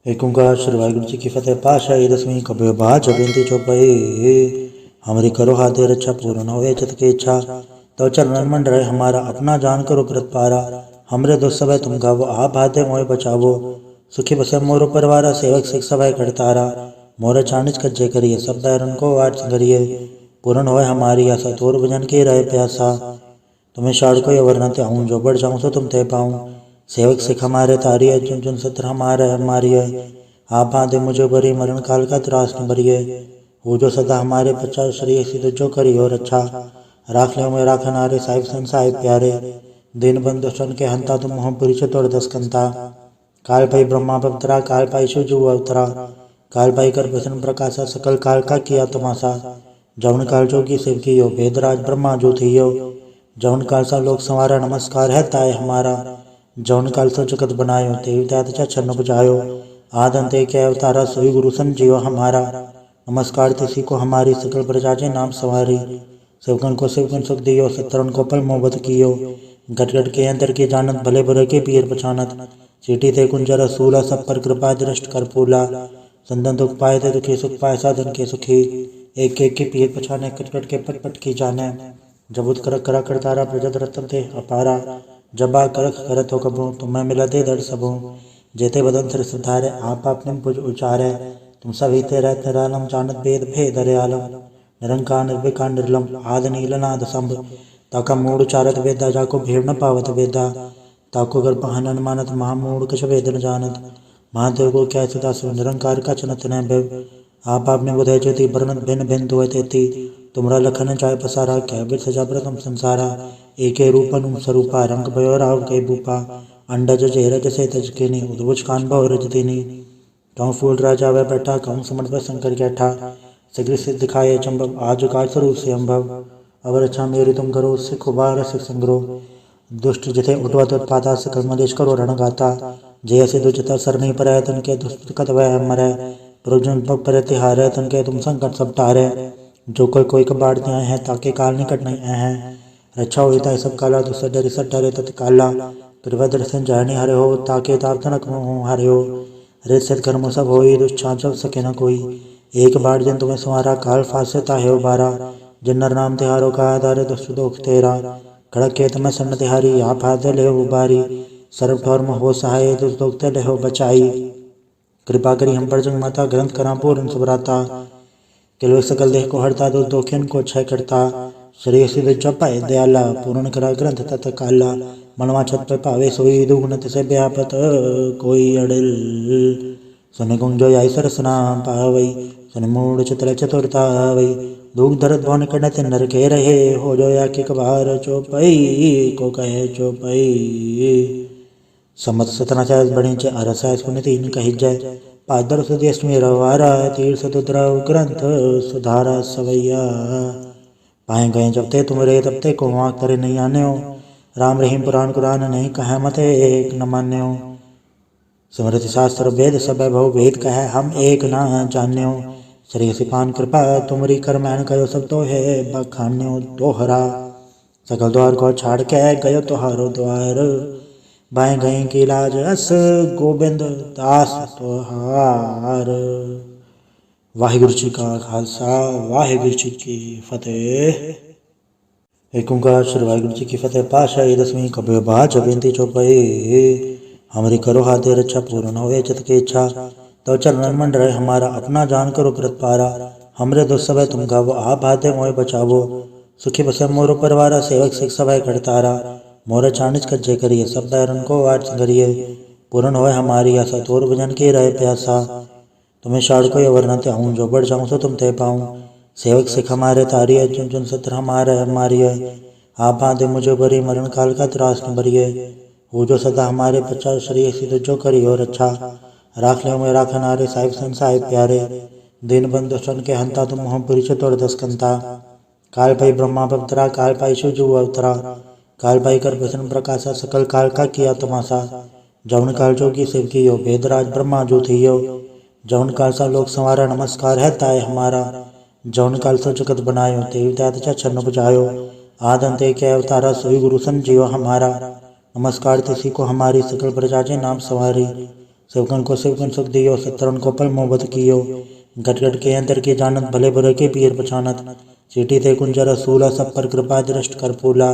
एक ओंकार श्री वाहिगुरु जी की फतेह। पाशाही दसवीं कबीर बाज बेनती चौपाई। हमरी करो हाथे रक्षा पूर्ण होए चित की इच्छा। तो चरणन मन रहे हमारा अपना जान करो कृत पारा। हमरे दुख सब तुम गावो आप हाथे मोए बचावो। सुखी बसे मोर परिवारा सेवक सिख सभय करतारा। मोर चानिच कज्जे करिए सब बैरन को आर्च करिए। पूर्ण होए हमारी आशा तोर भजन की रहे प्यासा। तुम्हें शाड़ को वर्णते हूँ जो बढ़ जाऊँ सो तुम ते पाऊँ। सेवक सिख हमारे तारिय चुन चुन सत्र हमारे मारिय। आप बांधे मुझे बरी मरण काल का त्रास न भरिए। हो जो सदा हमारे पचा श्री सिद्ध जो करी हो रक्षा। राख ले में राखन आरे साहिब सन साहिब प्यारे। दिन बंधु सन के हंता तुम मोह पुरी तोड़ दस्कंता। काल पाई ब्रह्मा पवित्रा काल पाई शिवजू अवतरा। काल पाई कर प्रसन्न प्रकाशा सकल काल का किया तमाशा। जौन काल जोगी शिव की यो वेदराज ब्रह्मा जो थी यो। जौन काल सा लोक संवारा नमस्कार है ताय हमारा। जौन काल सा जगत बनायो तेवी त्यात छन्न बुझायो। आदंते के अवतारा सोई गुरु संजीव हमारा। नमस्कार तिसी को हमारी सकल प्रजा जे नाम सवारी। सेवकन को सेवकन सुख दियो सत्रन को पल मोहब्बत कियो। गट गट के अंतर के जानत भले बुरे के पीर पछानत। चीटी थे कुंजर सूला सब पर कृपा दृष्ट कर फूला। संतन दुख पाए थे दुखी सुख पाए साधन के सुखी। एक एक के पीर पछाने कट कट के पट पट की जाने। जब उत कर करा करतारा प्रजत रतन थे अपारा। जबा करख करत हो कबू तुम्हें मिला दे दर सबू। जेते बदन सिर सुधारे आप अपने पुज उचारे। तुम सभी ते रहते रालम जानत भेद भेद अरे आलम। निरंकार निर्विकार निर्लम आद नील नाद संभ। ताका मूड उचारत वेदा जाको भीड़ न पावत वेदा। ताको कर पहनन मानत महामूड कछ वेद न जानत। महादेव को क्या सदा सो निरंकार का चनत न भव। आप आपने बुधे ज्योति वर्णत भिन्न भिन्न दुए तेती। तुमरा लखन चाय पसारा क्या बिर सजा प्रथम संसारा। एके रूपन स्वरूपा रंग भयो राव के भूपा। अंडज जेरज से तज के नी उद्भुज कान भव रज तिनी। कहूँ फूल राजा वह बैठा कहूँ समर्थ शंकर कैठा। शीघ्र सिद्ध दिखाए चंबव आज काल स्वरूप से अम्भव। अब रक्षा मेरी तुम करो सिख उबार सिख संग्रो। दुष्ट जिथे उठवत उत्पाता सकल मलेश करो रण गाता। जय से दुचता सर नहीं पर तन के दुष्ट कत वह मरै। प्रयोजन पग पर तिहारे तन के तुम संकट सब टारे। जो कोई कबाड़ त्याए हैं ताके काल निकट नहीं हैं। रक्षा होता है सब काला दुष्ट डरि सट डरे तत् काला। कृपा दर्शन जाने हरे हो ताके ताप तनक हरे हो। रे सत कर्म सब होई दुष्छा जब सके न कोई। एक बार जन तुम्हें संवारा काल फासे ताहे उबारा। जिन नर नाम तिहारो का आधार दुष्ट दोख तेरा। खड़क के तमें सन्न तिहारी आप हाथ ले उबारी। सर्व ठौर हो सहाय दुष्ट दोख ले हो बचाई। कृपा करी हम पर जंग माता ग्रंथ करा पूर्ण सुभराता। किलो सकल देह को हरता दुष्ट दोखिन को क्षय करता। श्री सिद्ध चौपाई दयाला पूर्ण करा ग्रंथ तत काला। मनवा छत पे पावे सोई दुगुणत से व्यापत कोई अड़िल। सुन गुंग जो आई सरसना पावई। सुन मूड चतुर चतुरता वई। दुख दर्द भवन कड़त नर के रहे हो जो या के कबार चौपाई को कहे चौपाई। समत सतना चाय बणी च अरसा सुन तीन कही जय। पादर सुदेश में रवारा तीर्थ दुद्रव ग्रंथ सुधारा सवैया। पाए गए जब ते तुम रे तब ते को वाक करे नहीं आने हो। राम रहीम पुराण कुरान नहीं कहे मत एक न मान्यो। स्मृति शास्त्र वेद सब भव वेद कहे हम एक न जान्यो। श्री सिपान कृपा तुमरी कर मैन कयो सब तो है बखान्यो तोहरा। सकल द्वार को छाड़ के गयो तोहारो द्वार। बाएं गए की लाज अस गोबिंद दास तोहार। वाहिगुरु जी का खालसा वाहिगुरु जी की फतेह। एक ओंकार श्री वाहिगुरु जी की फतेह। पाशाही दसवीं कबीर बाज बेनती चौपाई। हमरी करो हाथे रक्षा पूर्ण होए चित की इच्छा। तो चरणन मन रहे हमारा अपना जान करो कृत पारा। हमरे दुख सब तुम गावो आप हाथे मोए बचावो। सुखी बसे मोर परिवारा सेवक सिख सभय करतारा। मोर चानिच कज्जे करिए सब बैरन को आर्च करिए। पूर्ण होए हमारी आशा तोर भजन की रहे प्यासा। तुम्हें शाड़ को वर्णते हूँ जो बढ़ जाऊँ सो तुम ते पाऊँ। सेवक सिख हमारे तारिय चुन चुन सत्र हमारे मारिय। आप बांधे मुझे बरी मरण काल का त्रास न भरिए। हो जो सदा हमारे पचा श्री सिद्ध जो करी हो रक्षा। राख ले में राखन आरे साहिब सन साहिब प्यारे। दिन बंधु सन के हंता तुम मोह पुरी तोड़ दस्कंता। काल पाई ब्रह्मा पवित्रा काल पाई शिवजू अवतरा। काल पाई कर प्रसन्न प्रकाशा सकल काल का किया तमाशा। जौन काल जोगी शिव की यो वेदराज ब्रह्मा जो थी यो। जौन काल सा लोक संवारा नमस्कार है ताय हमारा। जौन काल सा जगत बनायो तेवी त्यात छन्न बुझायो। आदंते के अवतारा सोई गुरु संजीव हमारा। नमस्कार तिसी को हमारी सकल प्रजा जे नाम सवारी। सेवकन को सेवकन सुख दियो, सत्तरन को पल मोहब्बत कियो। गट गट के अंतर की जानत, भले बुरे के पीर पछानत। चीटी थे कुंजर सूला, सब पर कृपा दृष्ट कर फूला।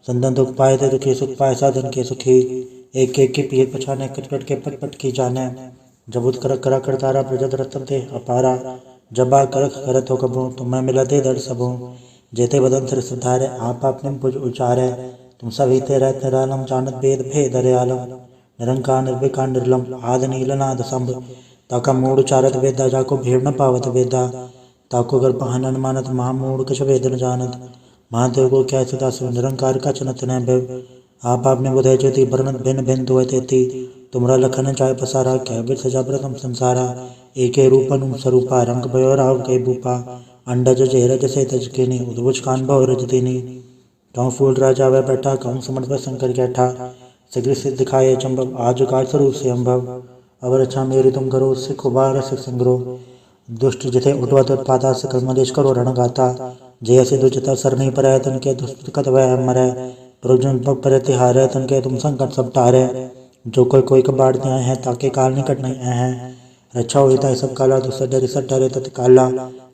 संतन दुख पाए थे दुखी, सुख पाए साधन के सुखी। एक एक की पीर पछाने, कट कट के पट पट की जाने। जबुत करक करा करतारा, प्रजत रतन थे अपारा। जबा करक करत हो कबू, तुम्हें मिला दे दर सबू। जेते बदन सिर सुधारे, आप आपने पुज उचारे। तुम सब ही थे रहते रालम, जानत भेद भेद अरे आलम। निरंकार निर्विकार निर्लम, आद नील नाद संभ। ताका मूड चारत वेदा, जाको भेड़ न पावत वेदा। ताको गर्भ हनन मानत, महामूड कछ वेद न जानत। महादेव को क्या सदा शिव, निरंकार का चनत न भव। आप आपने बुधय ज्योति, बरनत भिन्न भिन्न दुअ तेती। तुमरा लखन चाय पसारा, कह बिर सजा प्रथम संसारा। एके रूपन स्वरूपा, रंग भयो राव के भूपा। अंडज जहरज से तज के नी, उद्भुज कान भव रज दिनी। कहूँ फूल राजा वह बैठा, कहूँ समर्थ शंकर कैठा। शीघ्र सिद्ध दिखाए चंबव, आज काल स्वरूप से अम्भव। अब रक्षा मेरी तुम करो, सिख उबार सिख संग्रह। दुष्ट जिथे उठवत उत्पाता, सकल मदेश करो रणगाता। जय से दुचता सर नहीं पर, तन के दुष्ट कत वह मरै। प्रयोजन पग पर तिहारे, तन के तुम संकट सब टारे। जो कोई कबाड़ न्याय है, ताके काल निकट नहीं है। रक्षा होता है सब काला, दुसर डर सब डरे तत्काला।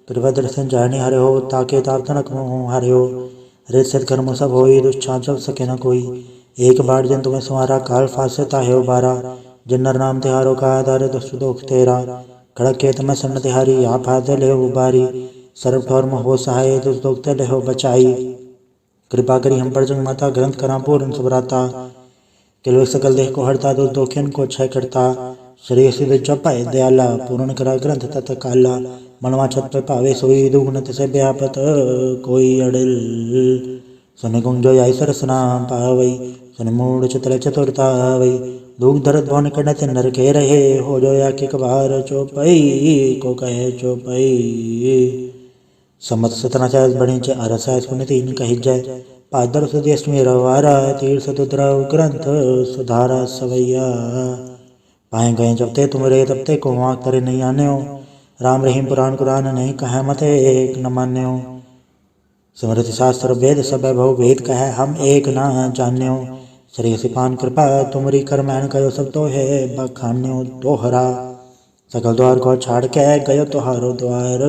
प्रभद्र सिंह जानी हरे हो, ताके ताप तनक हरे हो। रे सत्कर्म सब होई, दुष्छा जब सके न कोई। एक बार जिन तुम्हें संवारा, काल फासता है उबारा। जिन्नर नाम तिहारो का, आधार दुष्ट दोख तेरा। खड़क खेत में सन्न तिहारी, आप हाथ ले हो उबारी। सर्व ठोर हो सहाय, दुष्ट दोख ले हो बचाई। कृपा करी हम पर जंग माता, ग्रंथ करा पूर्ण सुभराता। किलवे सकल देह को हरता, दुष्ट दोखिन को क्षय करता। श्री सिद्ध जपाए दयाला, पूर्ण करा ग्रंथ तत काला। मनवा छत पे पावे सोई, दुगुणत से व्यापत कोई अड़ल। सुन गुंजो आई सरसना पावई, सुन मूड चित्र चतुरता वई। दुख दर्द भवन कनत नर के रहे, हो जो या के कबार चौपई को कहे चौपई। समत सतना चाय बणी चे अरसा सुन तीन कही जय। पादर सुदेश रवारा, तीर सतुद्रव ग्रंथ सुधारा सवैया। पाए गए जब ते तुमरे, तब ते को वाक करे नहीं आने हो। राम रहीम पुराण कुरान, नहीं कहे मते एक न मान्यो। स्मृति शास्त्र वेद सब बहु भेद कहे, हम एक न जान्यो। श्री सिपान कृपा तुमरी, कर मैन कयो सब तो है बखान्यो दोहरा। सकल द्वार को छाड़ के गयो तोहारो द्वार।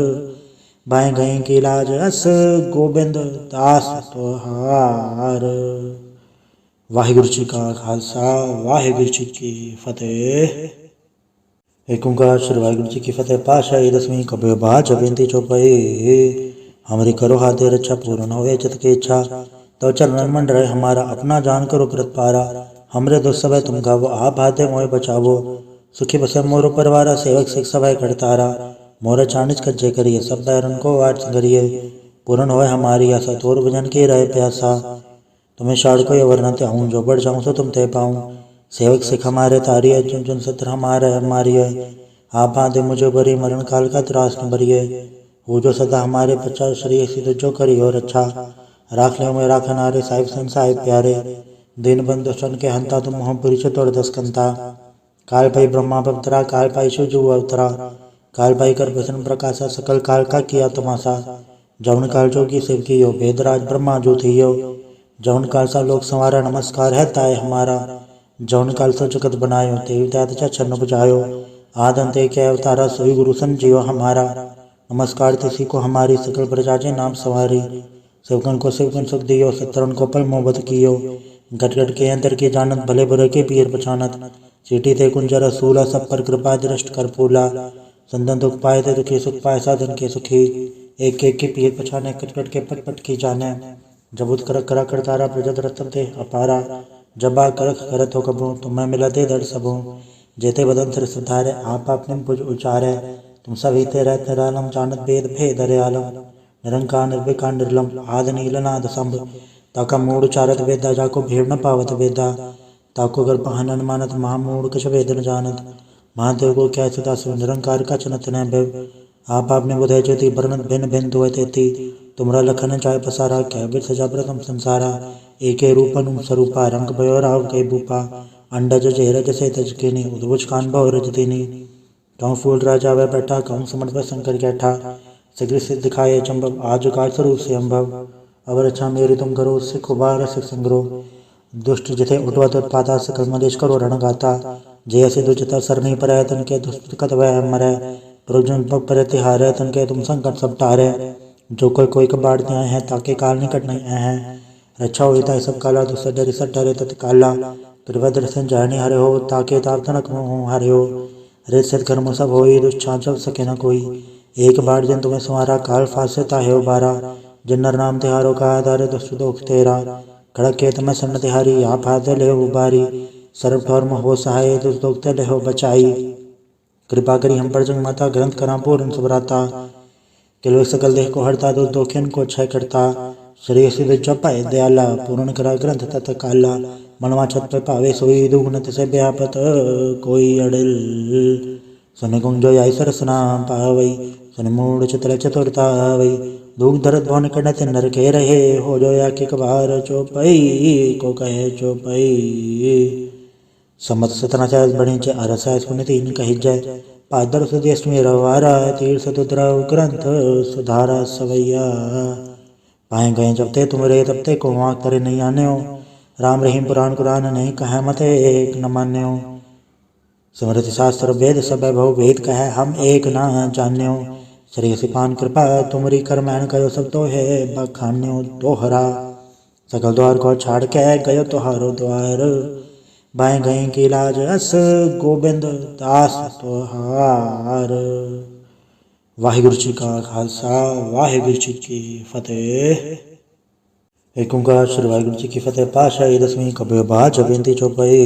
बाएं गए की लाज अस, गोबिंद दास तोहार। वाहिगुरु जी का खालसा, वाहिगुरु जी की फतेह। एक ओंकार श्री वाहिगुरु जी की फतेह। पातशाही दसवीं कबीर बाच बेनती चौपाई। हमारी करो हाथे रक्षा, पूर्ण होए चित की इच्छा। तो चरणन मन रहे हमारा, अपना जान करो कृत पारा। हमरे दुख सब तुम गावो, आप हाथे मोए बचावो। सुखी बसे मोरो परवारा, सेवक सिख सब करतारा। मोर चानिच कज्जे करिए, सब बैरन को वाट संगरिए। पूर्ण होए हमारी आशा, तोर भजन की रहे प्यासा। तुम्हें शाड़ को वरना त्याऊँ, जो बढ़ जाऊँ सो तुम ते पाऊँ। सेवक सिख हमारे तारिये, चुन चुन सत्र हमारे हमारिये। आप बांधे मुझे बरी, मरण काल का त्रास न बरिये। वो जो सदा हमारे बच्चा, श्री सिद्ध जो करियो रक्षा। राख ले में राखन आरे, साहिब सन साहिब प्यारे। दिन बंधु सन के हंता, तुम मोहपुरी चतुर दस कंता। काल पाई ब्रह्मा पवित्रा, काल पाई शिव जो अवतरा। काल पाई कर भसन प्रकाशा, सकल काल का किया तमाशा। जौन काल जोगी शिव कियो, भेदराज ब्रह्मा जो थियो। जौन काल सा लोक संवारा, नमस्कार है ताय हमारा। जौन काल सा जगत बनायो, तेवी त्यात छन्न बुझायो। आदंते के अवतारा, सोई गुरु संजीव हमारा। नमस्कार तिसी को हमारी, सकल प्रजा जे नाम सवारी। सेवकन को सेवकन सुख दियो, सत्तरन को पल मोहब्बत कियो। गट गट के अंतर की जानत, भले बुरे के पीर पछानत। चीटी थे कुंजर सूला, सब पर कृपा दृष्ट कर फूला। संतन दुख पाए थे दुखी, सुख पाए साधन के सुखी। एक एक की पीर पछाने, कट कट के पट पट की जाने। जबुत करक करा करतारा, प्रजत रतन थे अपारा। जबा करक करत हो कबू, तुम्हें मिला दे दर सबू। जेते बदन सिर सुधारे, आप आपने पुज उचारे। तुम सब ही थे रहते रालम, जानत भेद भेद अरे आलम। निरंकार निर्विकार निर्लम, आद नील नाद संभ। ताका मूड चारत वेदा, जाको भेड़ न पावत वेदा। ताको गर्भ हनन मानत, महामूड कछ वेद न जानत। महादेव को क्या सदा शिव, निरंकार का चनत न भव। आप आपने बुधय ज्योति, बरनत भिन्न भिन्न दुअ तेती। तुमरा लखन चाय पसारा, कह बिर सजा प्रथम संसारा। एके रूपन स्वरूपा, रंग भयो राव के भूपा। अंडज जहरज से तज के नी, उद्भुज कान भव रज दिनी। कहूँ फूल राजा वह बैठा, कहूँ समर्थ शंकर कैठा। शीघ्र सिद्ध दिखाए चंबव, आज काल स्वरूप से अम्भव। अब रक्षा मेरी तुम करो, सिख उबार सिख संग्रह। दुष्ट जिथे उठवत उत्पाता, सकल मदेश करो रणगाता। जे असी दुचता सरनी पर तन के दुष्कत वह मरै प्रयोजन पर तिहारे तन के तुम संकट सब टारे जो कोई कबाड़ त्याए हैं ताके काल निकट नहीं हैं रक्षा हुई ताई सब काला दुसर डरी सट डरे तत्काला दुर्भद्र संजानी हरे हो ताके ताप तनक हरे हो रे सत कर्म सब होई दुष्छान सब सके न कोई एक बार जन तुम्हें संवारा काल फासे ताहे उबारा जिन्नर नाम तिहारो का आधार दुष्ट दोख तेरा खड़क के तमें सन्न तिहारी आप हाथ ले उबारी सर्व ठोर्म हो सहाय दुष्ट दोख ले हो बचाई कृपा करी हम पर जंग माता ग्रंथ करा पूर्ण सुभराता किलो सकल देह को हरता दुष्ट दोखिन को क्षय करता श्री सिद्ध जपाए दयाला पूर्ण करा ग्रंथ तत काला मनवा छत पे पावे सोई दुगुणत से व्यापत कोई अड़िल सन गुंजो आई सरसना पावई सन मूड चतुर चतुरता वई दुख दर्द भवन कड़त नर के रहे हो जो या के कबार चौपई को कहे चौपई सम्मत सतना चाय बणी चे अरसा सुन तीन कही जय पादर सुदेश में रवारा तीर्थ तुद्रव ग्रंथ सुधारा सवैया पाए गए जब ते तुम रे तब ते को वाक करे नहीं आने हो राम रहीम पुराण कुरान नहीं कहे मते एक न मान्य हो स्मृति शास्त्र वेद सब भव वेद कहे हम एक न जान्य हो श्री सिपान कृपा तुमरी कर मैन कयो सब तो है बखान्यो दोहरा सकल द्वार को छाड़ के गयो तोहारो द्वार बाएं गए की लाज अस गोबिंद दास तोहार। वाहिगुरु जी का खालसा वाहिगुरु जी की फतेह। एक ओंकार श्री वाहिगुरु जी की फतेह। पाशाही दसवीं कबीर बाज बेनती चौपाई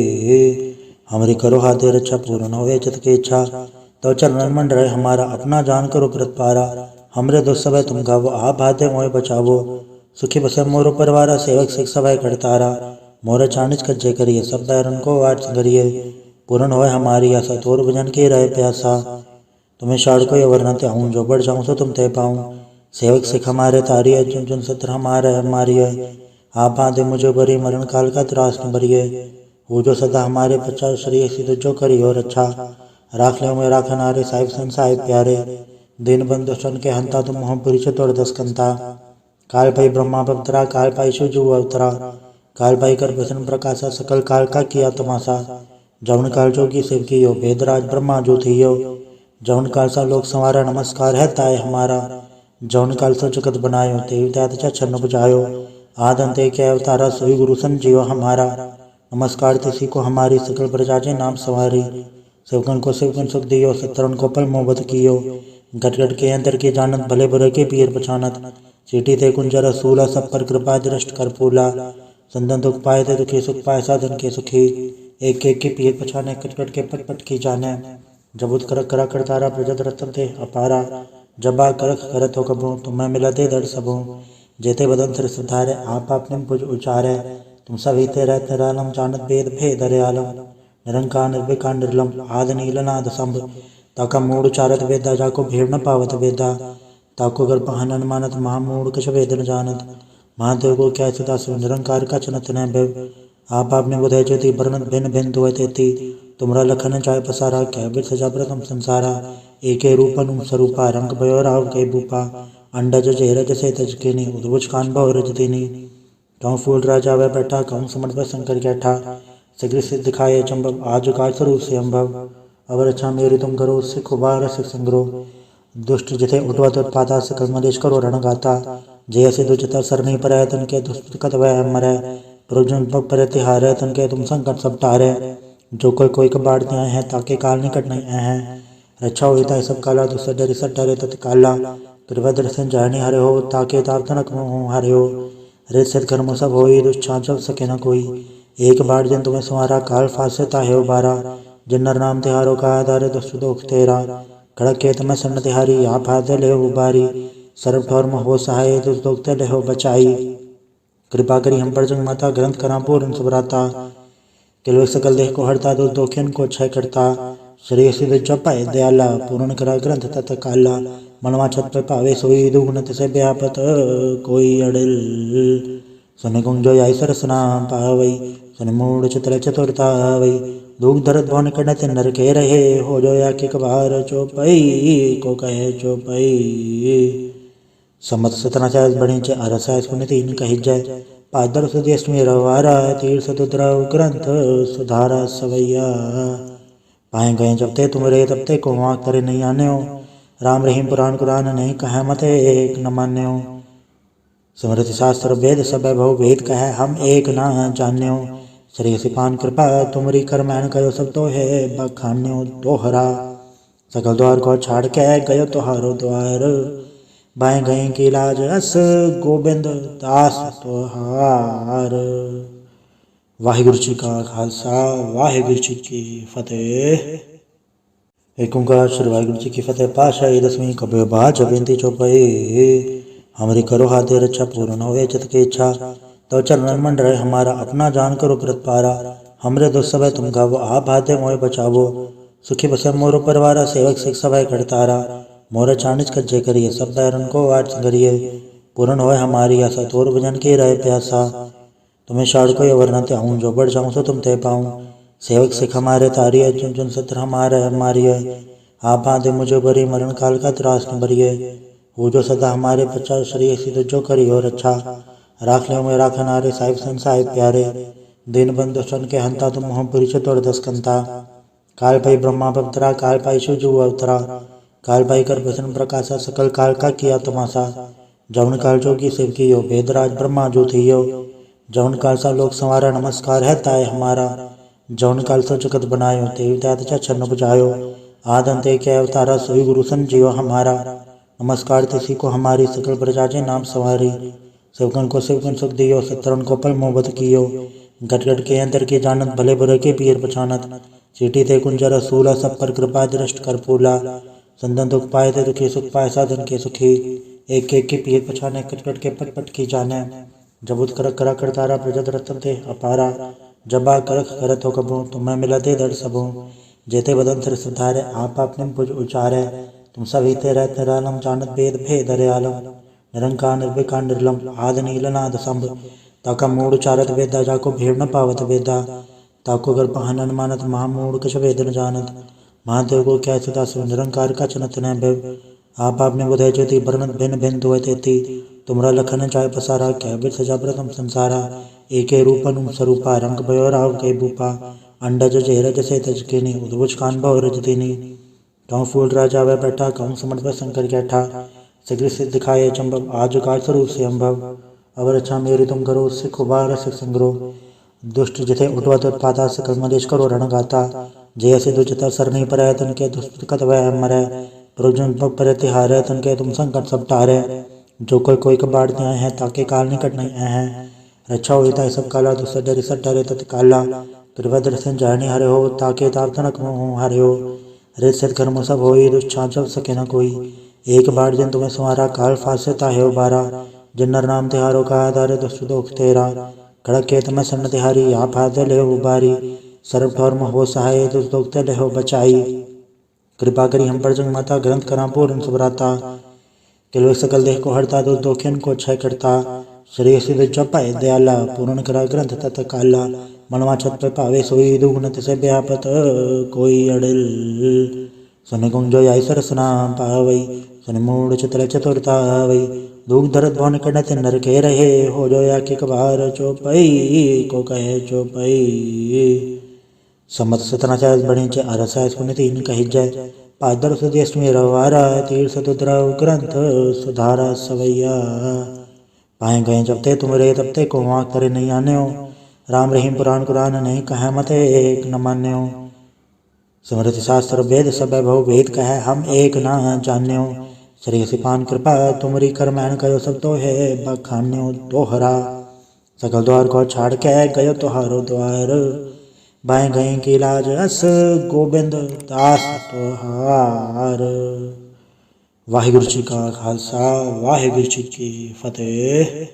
हमारी करो हाथे रक्षा पूर्ण होवे चित की इच्छा तो चरण मंड रहे हमारा अपना जान करो कृत पारा हमरे दो सब तुम गावो आप हाथे मोए बचावो सुखी बसे मोरो परिवारा सेवक सिख सवय करतारा मोर चाणिच कज्जे करिए सब बैरन को वाट करिए पूर्ण होए हमारी आशा तोर भजन की रहे प्यासा तुम्हें शाड़ को वरना त्याऊँ जो बढ़ जाऊँ सो तुम ते पाऊँ सेवक सिख हमारे तारी है चुन चुन सत्र हमारे हमारी है आप बांधे मुझे बरी मरण काल का त्रास न भरिए वो जो सदा हमारे बच्चा श्री सिद्ध जो करी और अच्छा राख ले में राखन आरे साहिब सन साहिब प्यारे दिन बंद सन के हंता तुम मोह पुरी चतुर दस्कंता काल पाई ब्रह्मा पवतरा काल पाई शिवजू अवतरा काल पाई कर भसन प्रकाशा सकल काल का किया तमाशा जौन काल जोगी शिव की यो भेदराज ब्रह्मा जो थी यो जौन काल सा लोक संवारा नमस्कार है ताय हमारा जौन काल सा जगत बनायो तेव त्यात छन्न बुझायो आद अंते के अवतारा सोई गुरु संजीव हमारा नमस्कार तिसी को हमारी सकल प्रजा जे नाम सवारी सेवकन को सेवकन सुख दियो सत्रन को पल मोहब्बत कियो गट गट के अंतर की जानत भले बुरे के पीर पछानत चीटी ते कुंजर सूला सब पर कृपा दृष्ट कर फूला संदन दुख पाए थे दुखी सुख पाए साधन के सुखी एक एक के पीर पछाने कटकट के पट पट की जाने जबुत कर करा करतारा प्रजत रतन थे अपारा जबा करख करत हो कबू तुम्हें मिला दे दर सबू जेते बदन सिर सुधारे आप अपने भुज उचारे तुम सभी ते रहते रालम जानत भेद भेद अरे आलम निरंकार निर्विकार निर्लम आद नीलनाद संभ ताका मूड चारत वेदा जाको भीड़ न पावत वेदा ताको गर्भ हनन मानत महामूड कछ वेद न जानत महादेव को क्या सदा निरंकार का चनत न भव आप आपने बुधाय ज्योति वर्णत भिन्न भिन्न दुआ तेती तुमरा लखन चाय पसारा क्या बिर सजा प्रथम संसारा एके रूपन स्वरूपा रंग भयो राव के भूपा अंडज जेरज से तज के नी उद्भुज कान भव रजतिनी कहूँ फूल राजा वह बैठा कहूँ समर्थ पर शंकर कैठा शीघ्र सिद्ध दिखाए चंबव आज काल स्वरूप से अम्भव अवर अच्छा मेरी तुम करो सिख उबार सिख संग्रह दुष्ट जिथे उठवा उत्पाता सकल मदेश करो रण गाता जय से दुचता सर नहीं पर तन के दुष्ट कत वह मरै प्रयोजन पर तिहारे तन के तुम संकट सब टारे जो कोई कबाड़ त्याए हैं ताके काल निकट नहीं हैं रक्षा हुई ताई सब काला दुसर डरी सट डरे तत्काला दुर्भद्र संजानी हरे हो ताके ताप तनक हरे हो रे सत कर्म सब होई दुष्छान सब सके न कोई एक बार जन तुम्हें संवारा काल फासे ताहे उबारा जिन्नर नाम तिहारो का आधार दुष्ट दोख तेरा खड़क के तमें सन्न तिहारी आप हाथ ले उबारी सर्व ठोर्म हो सहाय दुष्ट दोख ले हो बचाई कृपा करी हम पर जंग माता ग्रंथ करा पूर्ण सुभराता किलो सकल देह को हरता दुष्ट दोखिन को क्षय करता श्री सिद्ध जपाए दयाला पूर्ण करा ग्रंथ तत काला मनवा छत पे पावे सोई दुगुणत से व्यापत कोई अड़िल सन गुंजो आई सरसना पावई सन मूड चतुर चतुरता वई दुख दर्द भवन कड़त नर के रहे हो जो या के कबार चौपई को कहे चौपई सम्मत सतना चाय बणी चे अरसा सुन तीन कही जय पादर सुदेश में रवारा तीर्थ तुद्रव ग्रंथ सुधारा सवैया। पाए गए जब ते तुम रे तब ते को वाक करे नहीं आने हो। राम रहीम पुराण कुरान नहीं कहे मत एक न मान्य हो। स्मृति शास्त्र वेद सब बहु वेद कहे हम एक न जान्य हो। श्री सिपान कृपा तुमरी कर मैन कयो सब तो है बखान्यो दोहरा। सकल द्वार को छाड़ के गयो तुहारो द्वार। बाएं गए की लाज अस गोबिंद दास तुहार। वाहिगुरु जी का खालसा वाहिगुरु जी की फतेह। एक ओंकार श्री वाहिगुरु जी की फतेह। पातशाही दसवीं कबीर बाच बेनती चौपाई। हमरी करो हाथे रक्षा पूर्ण होवे चित की इच्छा। तो चरणन मंड रहे हमारा अपना जान करो कृत पारा। हमरे दुख सब तुम गावो आप हाथे मोए बचावो। सुखी बसे मोरो परिवारा सेवक सिख सभय करतारा। मोर चानिच कज्जे करिए सब बैरन को वाट करिए। पूर्ण होए हमारी आशा तोर भजन की रहे प्यासा। तुम्हें शाड़ को अवर न त्याऊं जो बढ़ जाऊं सो तुम ते पाऊं। सेवक सिख हमारे तारिय चुन चुन सत्र हमारे मारिय। आप बांधे मुझे बरी मरण काल का त्रास न बरिए। वो जो सदा हमारे बच्चा श्री सिद्ध जो करी हो रक्षा। राख ले में राखन आरे साहिब सन साहिब प्यारे। दिन बंधु सन के हंता तुम मोह पुरी तोड़ दस कंता। काल पाई ब्रह्मा पवित्रा काल पाई शिवजू अवतरा। काल पाई कर भसन प्रकाशा सकल काल का किया तमाशा। जौन काल जोगी शिव की यो वेदराज ब्रह्मा जो थी यो। जौन काल सा लोक संवारा नमस्कार है ताय हमारा। जौन काल सो जगत बनायो तेव त्यात छन्न बुझायो। आदंते के अवतारा सोई गुरु संजीव हमारा। नमस्कार तिसी को हमारी सकल प्रजा जे नाम सवारी। शिवगन को शिवगन सुख दियो सत्रन को पल मोहब्बत कियो। गट गट के अंतर की जानत भले बुरे के पीर पछानत। चीटी ते कुंजर सूला सब पर कृपा दृष्ट कर पूला। संदन दुख पाए ते दुखी सुख पाए साधन के सुखी। एक एक के पीर पछाने कट कट के पट पट की जाने। जबुत कर करा करतारा प्रजत रतन ते अपारा। जबा करख करत हो कबू तुम्हें मिला दे दर सबू। जेते बदन सिर सुधारे आप अपने भुज उचारे। तुम सभी ते रहत निरालम जानत भेद भेद आलम। निरंकार निर्विकार निर्लम आद नील नाद संभ। ताका मूड उचारत वेदा जाको भीड़ न पावत वेदा। ताको गर्भ हनन मानत महामूड कछ वेद न जानत। महादेव को क्या सदा सो निरंकार का चनत न भव। आप आपने बुधय ज्योति वर्णत भिन्न भिन्न दुअ तेती। तुमरा लखन चाय पसारा क्या बिर सजा प्रथम संसारा। एके रूपन स्वरूपा रंग भयो राव के भूपा। अंडज जेरज से तज के नी उद्भुज कान भव रजतिनी। कहूँ फूल राजा वह बैठा कहूँ समर्थ पर शंकर कैठा। शीघ्र से दिखाए चंबव आज काल स्वरूप से अम्भव। अवर अच्छा मेरी तुम करो सिख उबार सिख संग्रो। दुष्ट जिथे उठवत उत्पाता सकल मलेश करो रण गाता। जय से दुचता सर नहीं पर तन के दुष्ट वह मरै। प्रयोजन पर तिहारे तन के तुम संकट सब टारे। जो कोई कबाड़ आए हैं ताके काल निकट नहीं आए हैं। रक्षा होता है सब काला दुसर डरे सब डरे तत्काला। कृपा दर्शन जाने हरे हो ताके ताप तनक मोह हरे हो। रे सत कर्म सब होई दुष्छाप जब सके न कोई। एक बार जिन तुम्हें संवारा काल फासे ताहे उबारा। जिन नर नाम तिहारो का आधार दुष्ट दोख तेरा। खड़क के तुम्हें सन्न तिहारी आप हाथ ले उबारी। सर्व ठौर हो सहाय दुष्ट दोख ते हो बचाई। कृपा करी हम पर जंग माता ग्रंथ करा पूर्ण सुभराता। किलो सकल देह को हरता दुष्ट दोखिन को क्षय करता। श्री सिद्ध जपाए दयाला पूर्ण करा ग्रंथ तत काला। मनवा छत पे पावे सोई दुगुणत से व्यापत कोई अड़िल। सुन गुंग जो आई सरसना पावई। सुन मूड चतुर चतुरता वई। दुख दर्द भवन कड़त नर के रहे हो जो या के कबार चौपई को कहे चौपई। समत सतनाचार्य बने च अरसा सुनितीन कही जय। पादर सुदेशमी रवारा तीर्थ दुद्रव ग्रंथ सुधारा सवैया। पाए गए जब ते तुम रे तब ते को वाक करे नहीं आने हो। राम रहीम पुराण कुरान नहीं कहे मत एक न मान्य हो। स्मृति शास्त्र वेद सब बहु वेद कहे हम एक न जान्य हो। श्री सिपान कृपा तुमरी कर मैन कयो सब तो है बखान्यो दोहरा। सकल द्वार को छाड़ के गयो तुहारो द्वार। बाएं गए की लाज अस गोबिंद दास तुहार। वाहिगुरु जी का खालसा वाहिगुरु जी की फतेह।